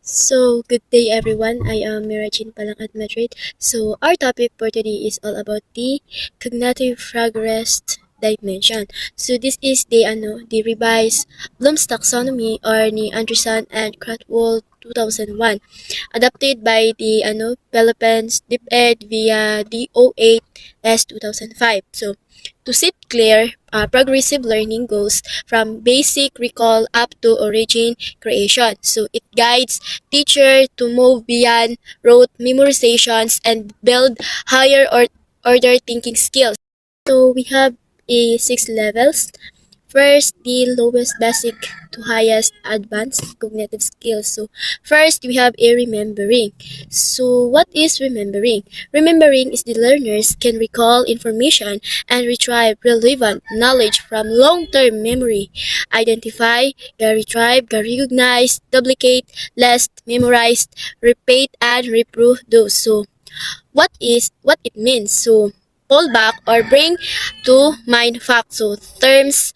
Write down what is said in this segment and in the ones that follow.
So, good day everyone. I am Mirajin Palang at Madrid. So, our topic for today is all about the cognitive progress dimension. So, this is the revised Bloom's taxonomy or ni Anderson and Cratwell 2001, adopted by the Philippines DepEd via DO8 S 2005. So, to set clear progressive learning goals from basic recall up to origin creation. So it guides teacher to move beyond rote memorizations and build higher order thinking skills. So we have a 6 levels. First, the lowest basic to highest advanced cognitive skills. So, first, we have a remembering. So, what is remembering? Remembering is the learners can recall information and retrieve relevant knowledge from long-term memory. Identify, retrieve, recognize, duplicate, list, memorize, repeat, and reprove those. So, what it means? So, pull back or bring to mind facts. So, terms,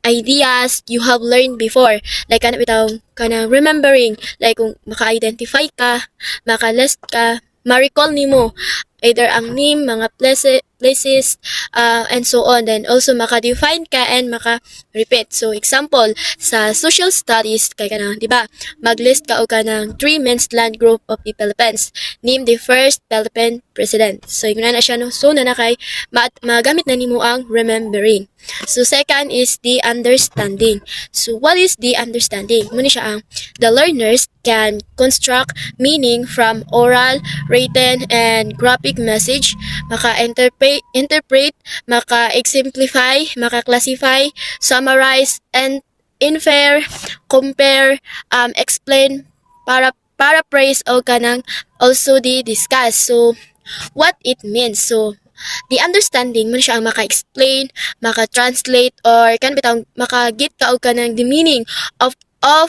ideas you have learned before. Like, kanang remembering. Like, kung maka-identify ka, maka-list ka, ma-recall nimo either ang name, mga places, and so on. Then also maka-define ka and maka-repeat. So example, sa social studies, kay kanang, di ba, mag-list ka o kanang 3 men's land group of the Philippines. Name the first Philippine president. So yun na siya, no? So na kay magamit na nimo ang remembering. So second is the understanding. So what is the understanding? Muna siya ang the learners can construct meaning from oral, written, and graphic message, maka-interpret, maka-exemplify, maka-classify, summarize, and infer, compare, explain, paraphrase o kanang also the discuss. So, what it means. So, the understanding mo siya ang maka-explain, maka-translate, or bitang maka-get ka o kanang the meaning of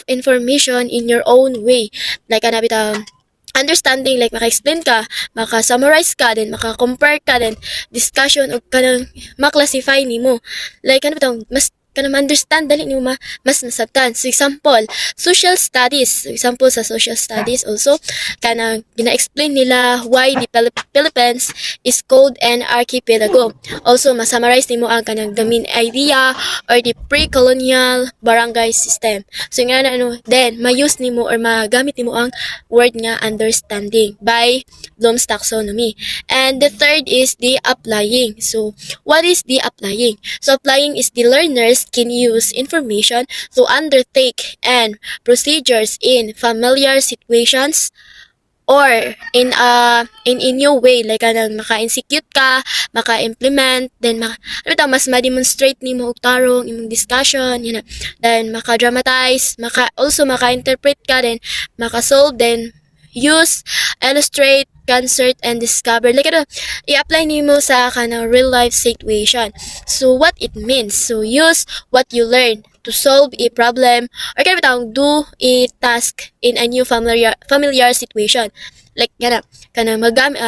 information in your own way. Like bitang understanding, like maka-explain ka, maka-summarize ka, then maka-compare ka, then discussion o kanang ma-classify nimo. Like bitang mas kanang understand dali nimo mas nasabtan. So example, social studies. So, example sa social studies also kanang gina-explain nila why the Philippines is called an archipelago. Also ma-summarize nimo ang kanang the main idea or the pre-colonial barangay system. So nga na then ma-use nimo or magamit nimo ang word nga understanding by Bloom's taxonomy. And the third is the applying. So what is the applying? So applying is the learners can use information to undertake and procedures in familiar situations or in new way, like kanang maka-execute ka, maka-implement, then mas ma-demonstrate nimo og tarong imong discussion, yun na. Then maka-dramatize, also maka-interpret ka, then maka-solve, then use, illustrate, concert, and discover. Like i-apply nimo sa kanang real life situation. So what it means? So use what you learn to solve a problem or do a task in a new familiar situation. Like kanang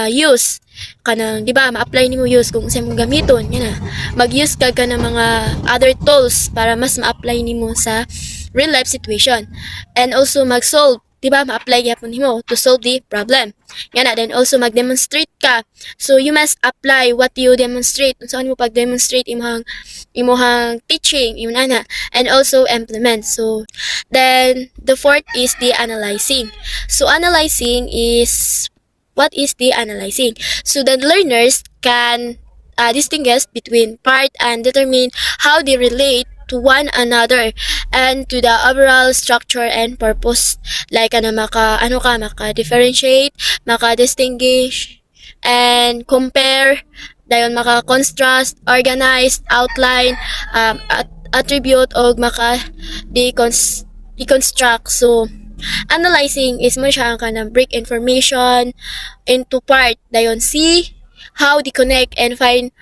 use kanang di ba ma-apply nimo use kung sa imong gamiton yana. Mag-use ka kanang mga other tools para mas ma-apply nimo sa real life situation. And also mag-solve, di ba, ma-apply yapon nimo to solve the problem. Yan na, then also mag-demonstrate ka. So, you must apply what you demonstrate. So, ano mo pag-demonstrate imuhang teaching, yun na. And also implement. So, then, the fourth is the analyzing. So, analyzing is, what is the analyzing? So, the learners can distinguish between part and determine how they relate to one another and to the overall structure and purpose. Like maka-differentiate, maka-distinguish, and compare, dayon maka-contrast, organize, outline, attribute, o maka-deconstruct. So, analyzing is mo siya ang break information into part, dayon see how they connect and find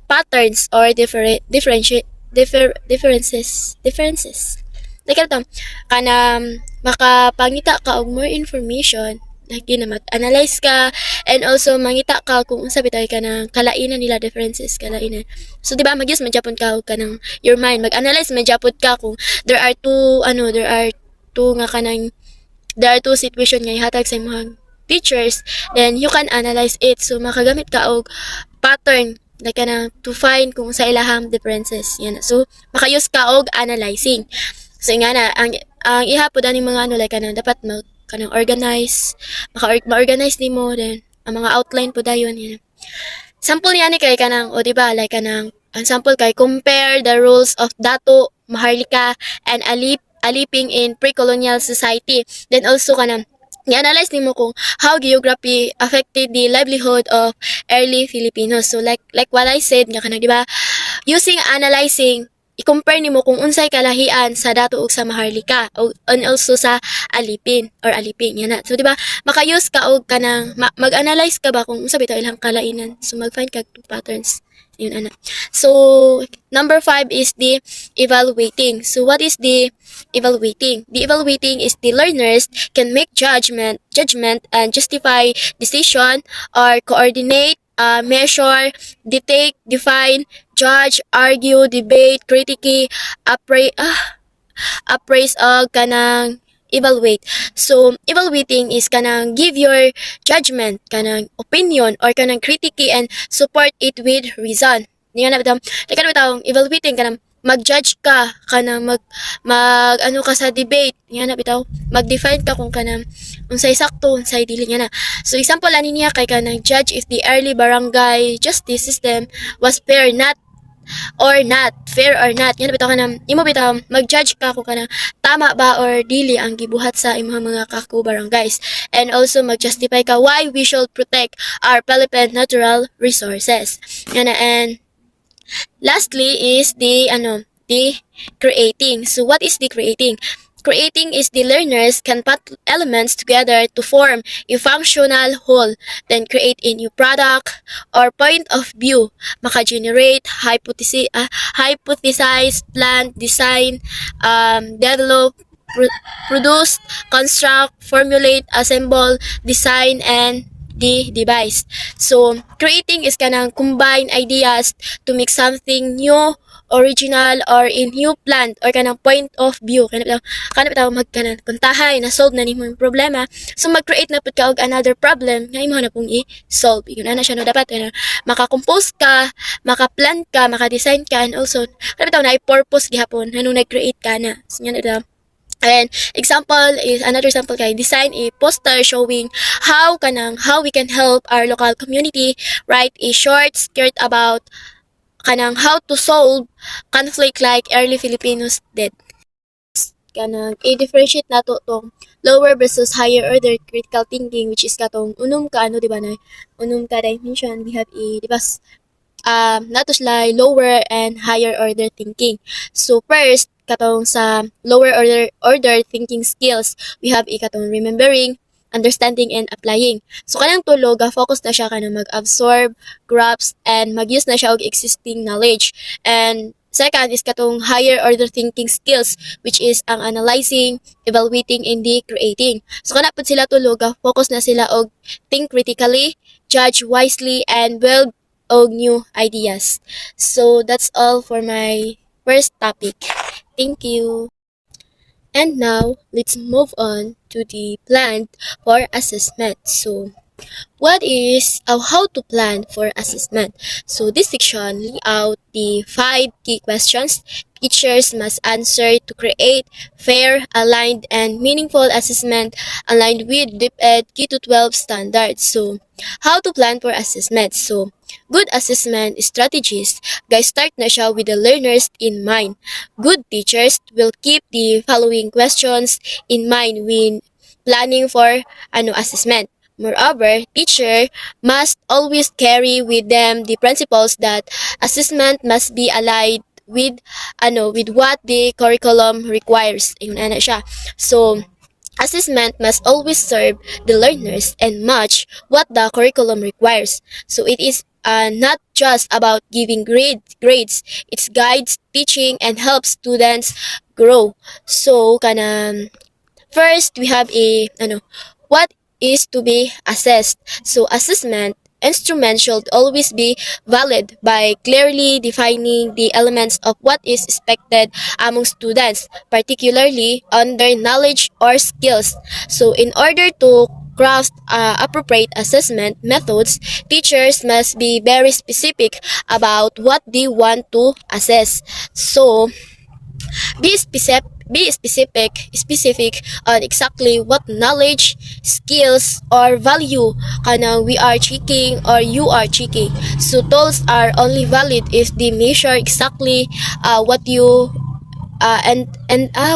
patterns or differences. Like makapangita ka og more information, like analyze ka, and also mangita ka kung unsa bitay ka ng kalainan nila, differences, kalainan. So di ba mag-use man japon ka og kanang your mind, mag-analyze man japon ka kung there are two nga kanang there are two situation nga ihatag sa imong teachers, then you can analyze it. So makagamit ka og pattern like kanang to find kung sa ilahang differences. Yan. So maka-use ka og analyzing. So nga na ang ihapod ani mga ano like kanang dapat kanang organize, ma-organize nimo, then ang mga outline po dayon yan. Sample yan kay kanang o diba like kanang ang sample kay compare the rules of Dato, Maharlika and Aliping in pre-colonial society. Then also kanang i-analyze nimo kung how geography affected the livelihood of early Filipinos. So like what I said nga kanang diba, using analyzing, i-compare nimo kung unsay kalahian sa Dato ug sa Maharlika and also sa Alipin or Aliping yan na. So diba maka-use ka og kanang mag-analyze ka ba kung unsa bitaw ilang kalainan. So mag-find ka two patterns. Yun ana. So number 5 is the evaluating. So what is the evaluating? The evaluating is the learners can make judgment and justify decision or coordinate, measure, detect, define, judge, argue, debate, critique, appraise og kanang evaluate. So evaluating is kanang give your judgment, kanang opinion or kanang critique and support it with reason. Niya na bitaw, like bitaw evaluating kanang mag-judge ka, kanang mag ano ka sa debate. Niya na bitaw, mag-define ka kung kanang unsay sakto, unsay dili niya na. So example ani niya kay kanang judge if the early barangay justice system was fair or not. Yan bitaw kanang imo bitaw mag-judge ka kung kanang tama ba or dili ang gibuhat sa imong mga kaku barangays. And also mag-justify ka why we should protect our Philippine natural resources. Yan na. And lastly is the creating. So what is the creating? Creating is the learners can put elements together to form a functional whole, then create a new product or point of view. Maka-generate, hypothesize, plan, design, develop, produce, construct, formulate, assemble, design, and the device. So, creating is kanang combine ideas to make something new, original, or a new plan or kanang point of view. Kanang bitaw magkanang kuntahay na solve na nimo yung problema. So mag-create na pud ka og another problem nga imo na pong i-solve. Yun ana siya no, dapat maka-compose ka, maka-plan ka, maka-design ka, and also kanang bitaw na i-purpose gihapon nganong nag-create ka na. So yan ito. And another example kay design a poster showing how we can help our local community. Write a short script about kanang how to solve conflict like early Filipinos did. Kanang i-differentiate nato tong lower versus higher order critical thinking, which is katong unom ka diba na unom ka dimension. We have diba nato sila lower and higher order thinking. So first katong sa lower order thinking skills, we have katong remembering, understanding, and applying. So kanang tulo ga-focus na siya kanang mag-absorb, grasp, and mag-use na siya og existing knowledge. And second is katong higher order thinking skills, which is ang analyzing, evaluating, and the creating. So kana pud sila tulo ga-focus na sila og think critically, judge wisely, and build og new ideas. So that's all for my first topic. Thank you. And now, let's move on to the plan for assessment. So, what is how to plan for assessment? So, this section lay out the 5 key questions teachers must answer to create fair, aligned, and meaningful assessment aligned with DepEd K-12 standards. So, how to plan for assessment? So, good assessment strategies. Guys, start na siya with the learners in mind. Good teachers will keep the following questions in mind when planning for assessment. Moreover, teacher must always carry with them the principles that assessment must be aligned with what the curriculum requires. Ayun na siya. So, assessment must always serve the learners and match what the curriculum requires. So it is not just about giving grades. It guides teaching and helps students grow. So first we have what is to be assessed. So assessment instrument should always be valid by clearly defining the elements of what is expected among students, particularly on their knowledge or skills. So in order to craft appropriate assessment methods, teachers must be very specific about what they want to assess. So, be specific on exactly what knowledge, skills, or value kanang we are checking or you are checking. So tools are only valid if they measure exactly what you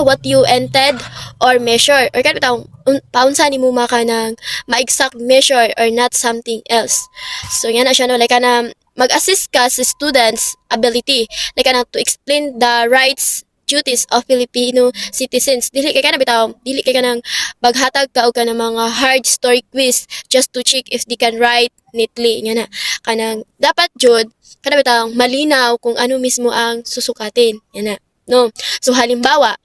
what you intend or measure or kada taong paunsa ni mo maka ng ma-exact measure or not something else. So yan na siya no, like na mag-assist ka sa students ability like na to explain the rights duties of Filipino citizens. Dili kay ka na bitaw, dili kay ka nang maghatag ka og kanang mga hard story quiz just to check if they can write neatly. Nga na kanang dapat jud kana bitaw malinaw kung ano mismo ang susukatin. Yan na. No. So halimbawa,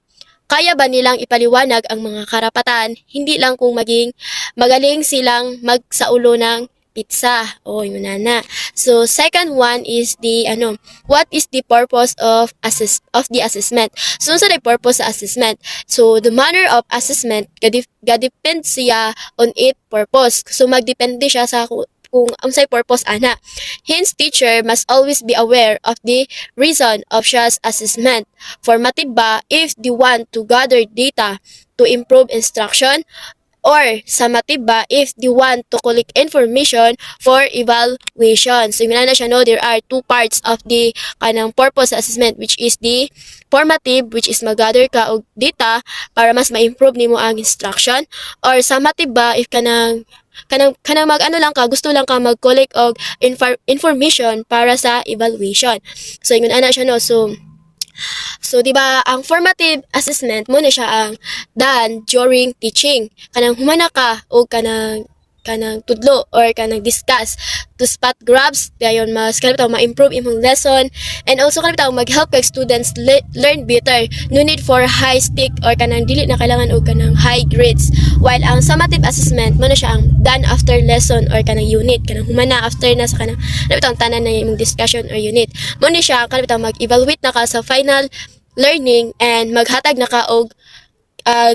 kaya ba nilang ipaliwanag ang mga karapatan, hindi lang kung maging magaling silang magsaulo ng pizza. Oh, yun na. So second one is the what is the purpose of the assessment? So sa the purpose sa assessment. So the manner of assessment gadepend siya on its purpose. So magdepende siya sa kung unsay purpose ana. Hence, teacher must always be aware of the reason of such assessment. Formative ba if they want to gather data to improve instruction, or summative ba if they want to collect information for evaluation. So, yun na siya, no? There are two parts of the kanang purpose assessment, which is the formative, which is mag-gather ka og data para mas ma-improve nimo ang instruction, or summative ba if kanang mag lang ka, gusto lang ka mag-collect og information para sa evaluation. So yun ana siya no. So di ba ang formative assessment mo na siya ang done during teaching. Kanang humana ka o kanang tudlo or kanang discuss to spot grabs dayon mas kanang ma-improve imong lesson, and also kanang mag-help kay students learn better. No need for high stick or kanang dili na kailangan og kanang high grades, while ang summative assessment mo na siya ang done after lesson or kanang unit, kanang humana after na sa kanang tanan na imong discussion or unit. Mo ni siya kanang mag-evaluate na ka sa final learning and maghatag na ka og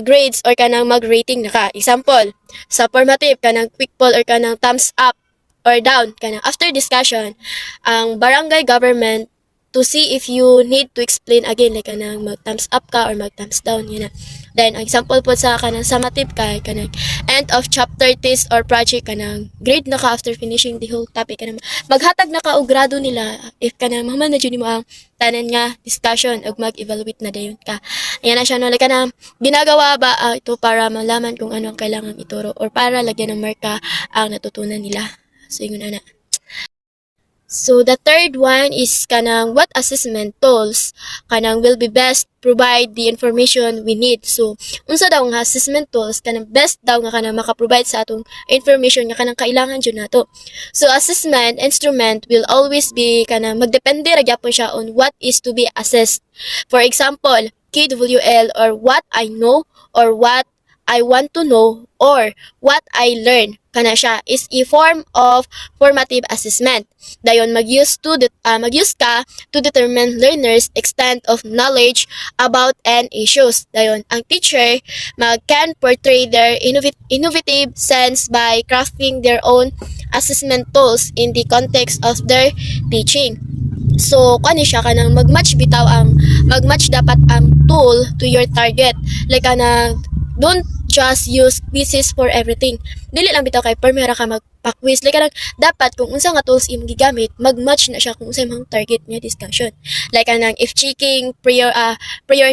grades or kanang mag-rating na ka. Example, sa formative kanang quick poll or kanang thumbs up or down kanang after discussion ang barangay government to see if you need to explain again like kanang mag thumbs up ka or mag thumbs down yun na. Then ang example po sa kanang summative kay kanang end of chapter test or project kanang grade na ka after finishing the whole topic kanang maghatag na ka og grado nila if kanang mahuman na jud mo ang tanan nga discussion ug mag-evaluate na dayon ka. Ayan na siya no, like kanang ginagawa ba ito para malaman kung ano ang kailangang ituro or para lagyan ng marka ang natutunan nila. So yun na. So the third one is kanang what assessment tools kanang will be best provide the information we need. So unsa daw nga assessment tools kanang best daw nga kanang maka-provide sa atong information nga kanang kailangan jud nato. So assessment instrument will always be kanang magdepende ra gyapon siya on what is to be assessed. For example, KWL or what I know or what I want to know or what I learn kana siya is a form of formative assessment. Dayon mag-use ka to determine learners' extent of knowledge about an issues. Dayon ang teacher can portray their innovative sense by crafting their own assessment tools in the context of their teaching. So, kani siya kanang mag-match dapat ang tool to your target. Like don't just use quizzes for everything. Dili lang bitaw kay permera ka magpa-quiz. Like dapat kung unsa nga tools imong gigamit, mag-match na siya kung unsa imong target nga discussion. Like if checking prior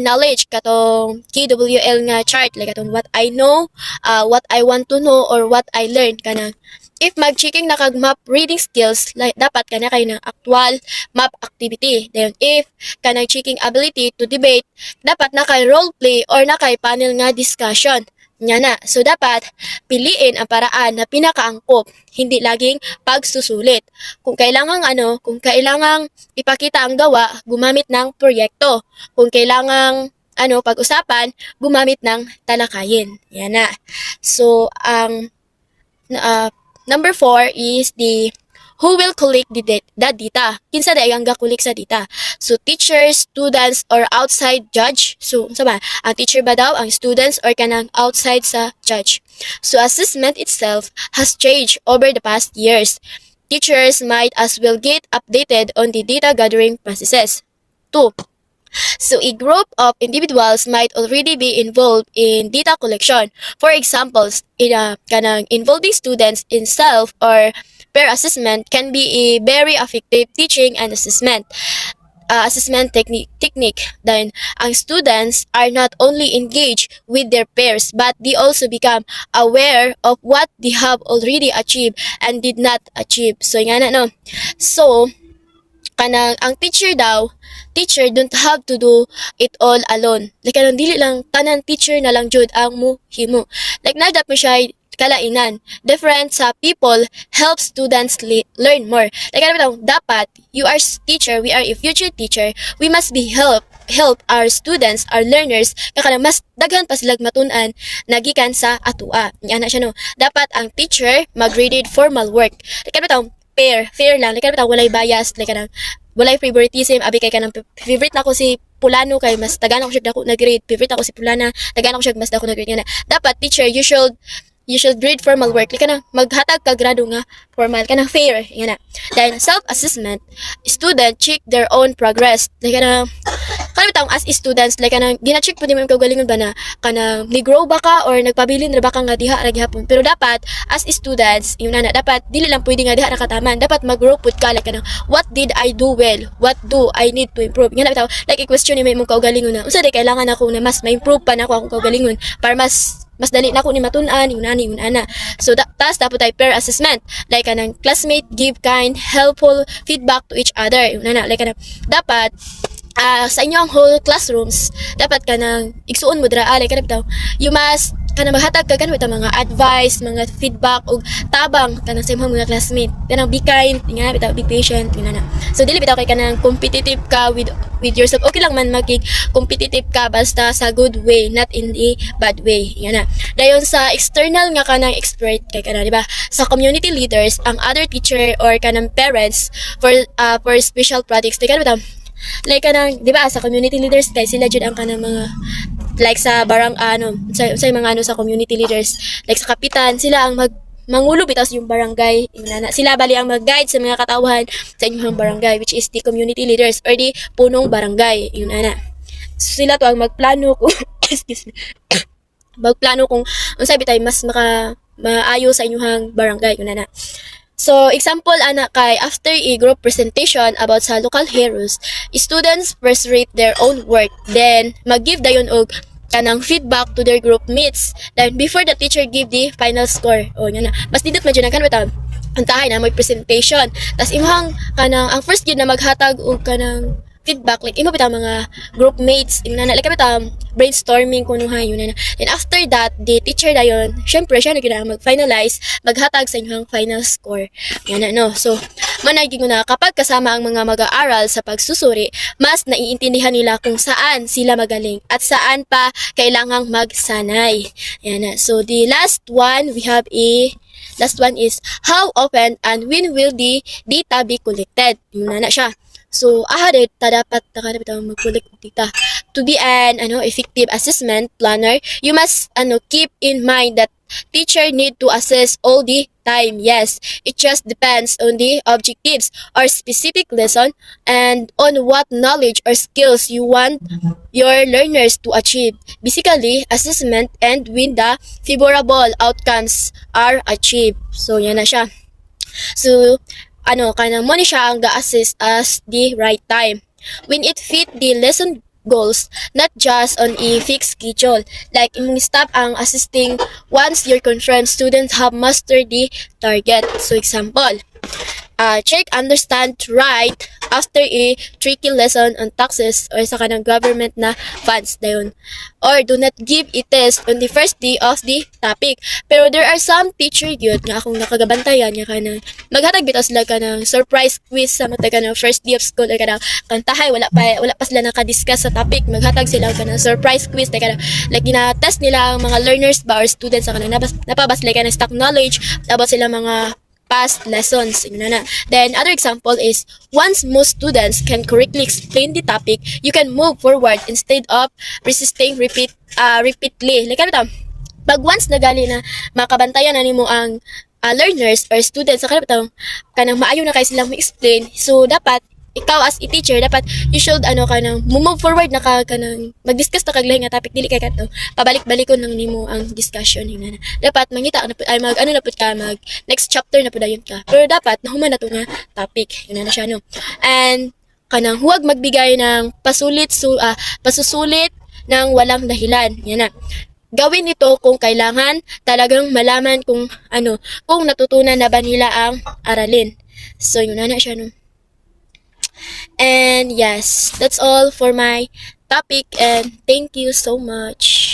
knowledge katong KWL nga chart, like atong what I know, what I want to know or what I learned kanang if mag-checking na kag map reading skills, like dapat kana kay ng actual map activity. Then if kanang checking ability to debate, dapat na kay role play or na kay panel nga discussion. Nya na. So dapat piliin ang paraan na pinakaangkop, hindi laging pagsusulit. Kung kailangang ipakita ang gawa, gumamit ng proyekto. Kung kailangang pag-usapan, gumamit ng talakayin. Yan na. So ang number 4 is the who will collect the data? Kinsa day ang ga-collect sa data? So teachers, students, or outside judge? So unsa ba? Ang teacher ba daw, ang students, or kanang outside sa judge? So assessment itself has changed over the past years. Teachers might as well get updated on the data gathering processes. 2. So a group of individuals might already be involved in data collection. For examples, kanang involving students in self or peer assessment can be a very effective teaching and assessment technique. Then, ang students are not only engaged with their peers, but they also become aware of what they have already achieved and did not achieve. So, nga na, no? So, kanang ang teacher don't have to do it all alone. Like kanang dili lang tanan teacher na lang jud ang muhimo. Like nadap mo siya kalainan. Different sa people help students learn more. Like ano dapat you are teacher, we are a future teacher, we must be help our students, our learners, kaya mas daghan pa silang matun-an nagikan sa atua. Yan na siya no. Dapat ang teacher mag-graded formal work. Like ano fair lang. Like ano walay bias, like ano walay favoritism, abi kay kanang favorite na ko si Pulano kay mas tagaan ako siya dako na grade, favorite ako si Pulana, tagaan ako siya mas dako na grade nga. Dapat teacher you should grade formal work. Like kanang maghatag ka grado nga formal kanang fair nga na. Then self-assessment, student check their own progress. Like kanang as students, like kanang gina-check po nimo yung kagalingon ba na kanang ni-grow ba ka or nagpabilin ra ba ka nga diha ra gihapon. Pero dapat as students, yun na dapat dili lang pwede nga diha ra kataman. Dapat mag-grow pud ka like kanang what did I do well? What do I need to improve? Nga na bitaw like i-question nimo imong kagalingon na unsa day kailangan ako na mas ma-improve pa nako akong kagalingon para mas dali na ako ni matun-an, yun ana. So, taas dapat tayo peer assessment. Like, kanang classmate give kind, helpful feedback to each other. Yun ana. Like, kanang dapat, sa inyong whole classrooms, dapat kanang igsuon mo dira. Like, kanang you must kanang maghatag ka kanang mga advice, mga feedback og tabang kanang sa imong mga classmate. Kanang be kind, nga bitaw be patient, yun ana. So dili bitaw kay kanang competitive ka with yourself. Okay lang man maging competitive ka basta sa good way, not in a bad way. Yan na. Dayon sa external nga kanang expert kay kanang di ba? Sa community leaders, ang other teacher or kanang parents for special projects, kay kanang bitaw like kanang di ba sa community leaders kay sila jud ang kanang mga like sa sa mga sa community leaders like sa kapitan sila ang mangulo bitaw sa yung barangay sila bali ang mag-guide sa mga katawhan sa inyong barangay which is the community leaders or the punong barangay yun ana sila to ang magplano kung excuse me magplano kung unsay bitay mas maayo sa inyong barangay yun ana. So, example, kay after a group presentation about sa local heroes, students first rate their own work, then mag-give dayon og kanang feedback to their group mates, then before the teacher give the final score. O, yan na. Mas dindot medyo na kanang antahay na may presentation. Tas imong kanang ang first yun na maghatag og kanang feedback like imo bitaw mga group mates ina na like bitaw brainstorming kuno ha yun na. Then after that the teacher dayon syempre siya na mag-finalize maghatag sa inyong final score yan na no. So manay na kapag kasama ang mga mag-aaral sa pagsusuri mas naiintindihan nila kung saan sila magaling at saan pa kailangang magsanay yan na. So the last one is how often and when will the data be collected yun na siya. So, dapat mag-collect ng data. To be an effective assessment planner, you must keep in mind that teacher need to assess all the time. Yes, it just depends on the objectives or specific lesson and on what knowledge or skills you want your learners to achieve. Basically, assessment and when the favorable outcomes are achieved. So, yan na siya. So, kanang mo ni siya ang ga-assist as the right time. When it fit the lesson goals, not just on a fixed schedule. Like, imong stop ang assisting once your confirmed students have mastered the target. So, example, check, understand, write after a tricky lesson on taxes or sa kanang government na funds dayon. Or do not give a test on the first day of the topic. Pero there are some teacher yun nga akong nakagabantayan nga kanang maghatag bitaw sila kanang surprise quiz sa mata kanang first day of school or kanang kantahay wala pa sila nakadiscuss sa topic maghatag sila kanang surprise quiz like gina-test nila ang mga learners ba or students sa kanang napabas like kanang stock knowledge about sila mga past lessons. Yun na. Then, other example is, once most students can correctly explain the topic, you can move forward instead of resisting repeatedly. Like, ano to? Pag once na gali na makabantayan na nimo ang learners or students sa kanang maayo na kay silang ma-explain, so dapat ikaw as a teacher dapat you should kanang move forward na kanang mag-discuss ta kag lahi nga topic, dili kay kadto pabalik-balikon lang nimo ang discussion na dapat mangita na pud ay mag na pud ka mag next chapter na pud ayon ka, pero dapat nahuman na to nga topic yun na siya no. And kanang huwag magbigay ng pasusulit ng walang dahilan, yan na. Gawin ito kung kailangan talagang malaman kung natutunan na ba nila ang aralin. So yun na siya no. And yes, that's all for my topic, and thank you so much.